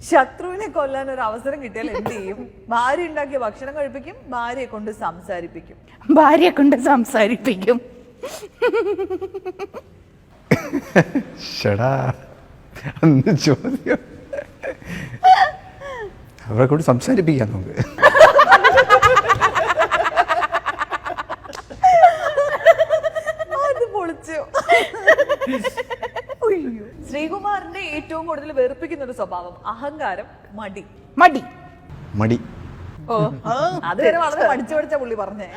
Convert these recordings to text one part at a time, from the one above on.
ശത്രുവിനെ കൊല്ലാൻ ഒരു അവസരം കിട്ടിയാൽ എന്ത് ചെയ്യും? ഭാര്യ ഉണ്ടാക്കിയ ഭക്ഷണം കഴിപ്പിക്കും, ഭാര്യയെ കൊണ്ട് സംസാരിപ്പിക്കും. ഭാര്യയെ കൊണ്ട് സംസാരിപ്പിക്കും. ചോദ്യം അവരെ കൊണ്ട് സംസാരിപ്പിക്കാം നമുക്ക്. അത് പൊളിച്ചു. ശ്രീകുമാറിന്റെ ഏറ്റവും കൂടുതൽ വെറുപ്പിക്കുന്ന ഒരു സ്വഭാവം അഹങ്കാരം, മടി. മടി മടി ഓ അതുവരെ വളരെ പഠിച്ചു പഠിച്ച പുള്ളി പറഞ്ഞേ.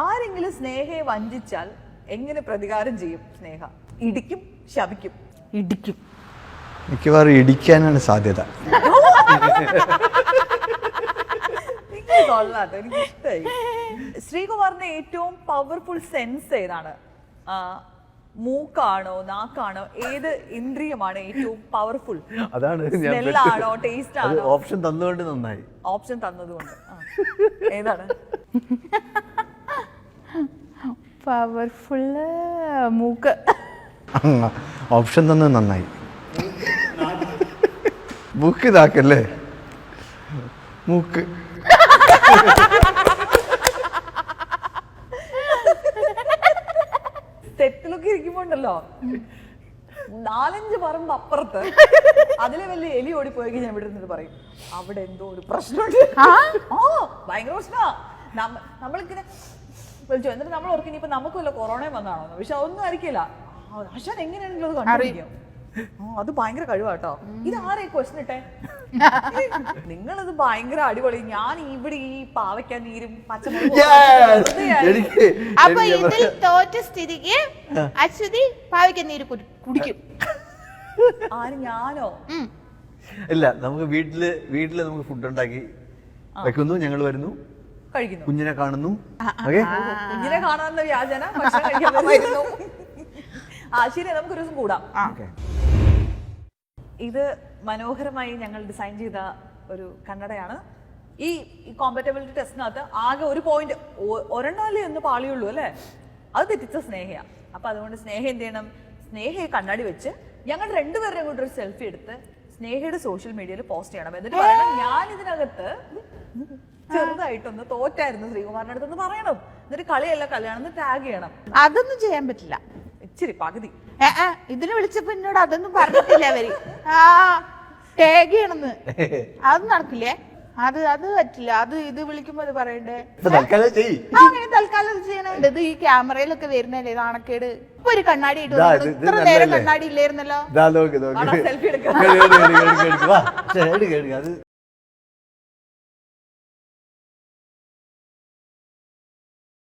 ആരെങ്കിലും സ്നേഹയെ വഞ്ചിച്ചാൽ എങ്ങനെ പ്രതികാരം ചെയ്യും സ്നേഹ? ഇടിക്കും, ശപിക്കും? ഇടിക്കും. മിക്കവാറും ഇടിക്കാനാണ് സാധ്യത. കൊള്ളാട്ടോ, എനിക്ക് ഇഷ്ടമായി. ശ്രീകുമാറിന്റെ ഏറ്റവും പവർഫുൾ സെൻസ് ഏതാണ്? മൂക്കാണോ, നാക്കാണോ? ഏത് ഇന്ദ്രിയമാണ് ഏറ്റവും പവർഫുൾ? അതാണ് സ്മെല്ലാണോ, ടേസ്റ്റ് ആണോ? ഓപ്ഷൻ തന്നുകൊണ്ട് നന്നായി. ഓപ്ഷൻ തന്നതുകൊണ്ട് ഏതാണ്? പവർഫുള്ള് മൂക്ക്. ഓപ്ഷൻ തന്നെ നന്നായി. മൂക്ക് ഇതാക്കല്ലേ? മൂക്ക്. സെറ്റിലൊക്കെ ഇരിക്കുമ്പോണ്ടല്ലോ 4-5 പറമ്പ് അപ്പുറത്ത് അതിലെ വലിയ എലി ഓടിപ്പോയെങ്കിൽ ഞാൻ ഇവിടെ ഇരുന്നിട്ട് പറയും അവിടെ എന്തോ ഒരു പ്രശ്നമുണ്ട്. ഭയങ്കര പ്രശ്നമാ. നമ്മളിങ്ങനെ വിളിച്ചു എന്നിട്ട് നമ്മൾ ഓർക്കും ഇനിയിപ്പോ നമുക്ക് വല്ല കൊറോണയും വന്നാണോ? പക്ഷെ അതൊന്നും ആയിരിക്കില്ല. പക്ഷെ എങ്ങനെയാണെങ്കിലും അത് കണ്ടുപിടിക്കും. അത് ഭയങ്കര കഴിവാട്ടോ. ഇത് ആരെ ക്വസ്റ്റൻ ഇട്ടെ? നിങ്ങളത് ഭയങ്കര അടിപൊളി. ഞാൻ ഇവിടെ ഈ പാവയ്ക്കാൻ നീരും പച്ചമുളകും. അപ്പൊ ഇതിൽ തോറ്റ സ്ഥിതിക്ക് അശ്വതി പാവയ്ക്കാൻ നീര് കുടിക്കും. ആര്? ഞാനോ? ഇല്ല, നമുക്ക് വീട്ടില് നമുക്ക് ഫുഡ് ഉണ്ടാക്കി വെക്കുന്നു, ഞങ്ങൾ വരുന്നു, കഴിക്കുന്നു, കുഞ്ഞിനെ കാണുന്നു. കുഞ്ഞിനെ കാണാനുള്ള വ്യാജന ഭക്ഷണം കഴിക്കാൻ വരുന്നു. ശരി, നമുക്കൊരു ദിവസം കൂടാം. ഇത് മനോഹരമായി ഞങ്ങൾ ഡിസൈൻ ചെയ്ത ഒരു കണ്ണടയാണ്. ഈ കോമ്പറ്റബിലിറ്റി ടെസ്റ്റിനകത്ത് ആകെ ഒരു പോയിന്റ്, ഒരെണ്ണല്ലേ ഒന്ന് പാളിയുള്ളൂ അല്ലേ? അത് തെറ്റിച്ച സ്നേഹയാണ്. അപ്പൊ അതുകൊണ്ട് സ്നേഹ എന്ത് ചെയ്യണം? സ്നേഹയെ കണ്ണാടി വെച്ച് ഞങ്ങൾ രണ്ടുപേരുടെയും കൂടെ ഒരു സെൽഫി എടുത്ത് സ്നേഹയുടെ സോഷ്യൽ മീഡിയയിൽ പോസ്റ്റ് ചെയ്യണം. എന്നിട്ട് പറയണം ഞാൻ ഇതിനകത്ത് ചെറുതായിട്ടൊന്ന് തോറ്റായിരുന്നു ശ്രീകുമാറിന്റെ അടുത്തൊന്ന് പറയണം. എന്നിട്ട് കളിയല്ല കല്യാണം ടാഗ് ചെയ്യണം. അതൊന്നും ചെയ്യാൻ പറ്റില്ല. ഇച്ചിരി പകുതി. ഇതിന് വിളിച്ചപ്പോ എന്നോട് അതൊന്നും പറഞ്ഞിട്ടില്ല അവര്. ടാഗ് ചെയ്യണമെന്ന് അതൊന്നും നടക്കില്ലേ? അത് പറ്റില്ല. ഇത് വിളിക്കുമ്പോ അത് പറയണ്ടേ? അങ്ങനെ തൽക്കാലം ചെയ്യണത്. ഇത് ഈ ക്യാമറയിലൊക്കെ വരുന്നല്ലേ നാണക്കേട്. ഇപ്പൊ ഒരു കണ്ണാടി ഇട്ടു. ഇത്ര നേരം കണ്ണാടി ഇല്ലായിരുന്നല്ലോ. സെൽഫി എടുക്കാം.